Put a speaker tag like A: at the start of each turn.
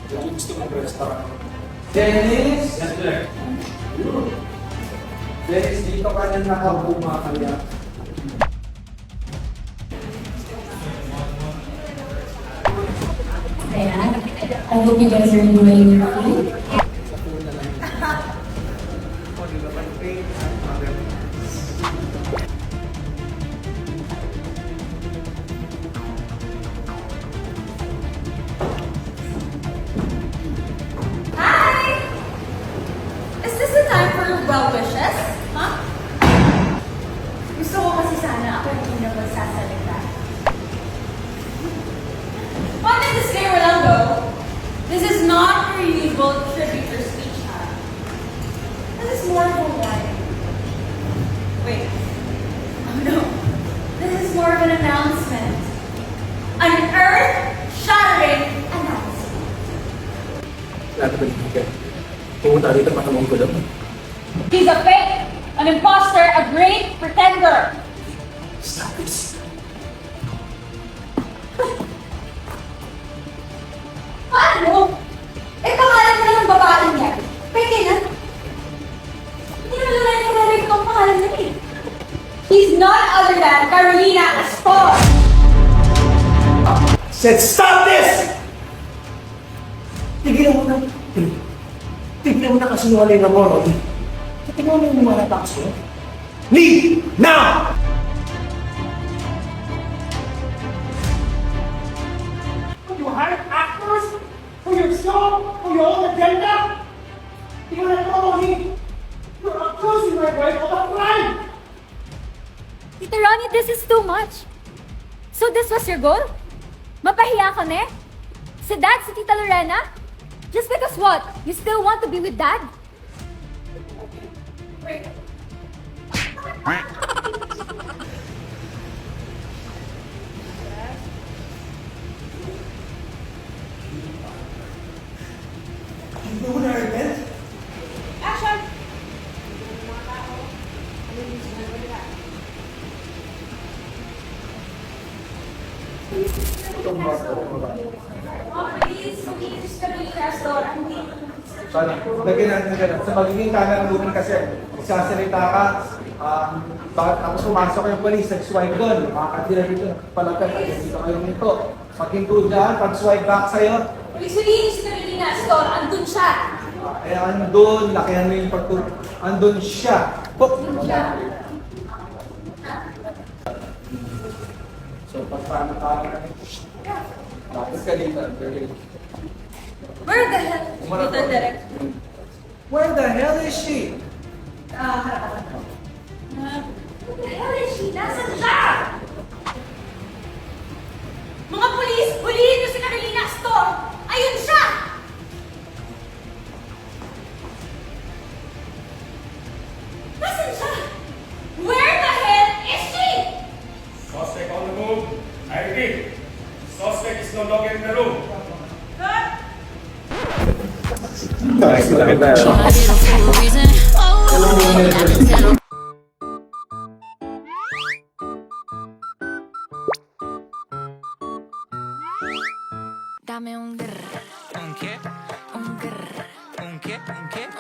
A: Gusto mo ba restaurant?
B: Dennis!
A: Yes, sir.
B: Dennis, dito ka na nakaupo mga kanya.
C: Ayan. I hope you guys are enjoying your food.
D: Hi! Is this the time for well wishes? Huh? Gusto ko kasi sana ako yung una magsasalita. One thing disclaimer lang though, this is not your usual tribute or speech time. This is more of a warning. Wait. Oh no. This is more of an announcement. An earth-shattering announcement.
A: Lahat ba dito? Pumunta dito patamong ko lang.
D: He's a fake, an imposter, a great pretender.
A: Stop this.
D: Paano? Eh, pangalan mo ng babaeng yan. Pwede na. Hindi naman na narinig ko ang pangalan niya eh. He's none other than Carolina Astor.
B: Said, stop this! Tigilan mo na. Tigilan mo na kasinungaling na mo, Roddy. Tingnan mo yung lumalatak sa'yo. Leave! Now! You hire actors for your show, for your own agenda? Tingnan na mo, Roddy. You're accusing my wife of a crime!
C: Tita Ronnie, this is too much. So this was your goal? Mapahiya ka na? Si Dad, si Tita Lorena? Just because what? You still want to be with Dad?
B: Hindi mo na-repent?
D: Action! Oh, please, Carolina Astor.
B: Sana, lagyan natin na gano'n. Sa magiging camera looking kasi, magsasalita ka, tapos pumasok yung polis, nag-swipe doon, makakatira dito, nakapalagay, dito kayo nito. Pag hinto dyan, pag swipe back sa'yo,
D: Ibig sabihin si Carolina Astor, andun siya.
B: kaya andun, lakihan mo yung pagtulog, andun siya. Pop! So, pagpano tayo na tapos ka dito,
D: Where the hell? Dito, direct.
B: where the hell is she?
D: Harapan. What the hell is she? Nasaan siya? Mga pulis, hulihin niyo si Carolina Astor! Ayun siya! Nasaan siya? Where the hell is she?
E: Suspect on the move. I repeat, suspect is no longer in the room.
D: Huh?
F: Dame un grr, un qué, un grr, un qué, un qué.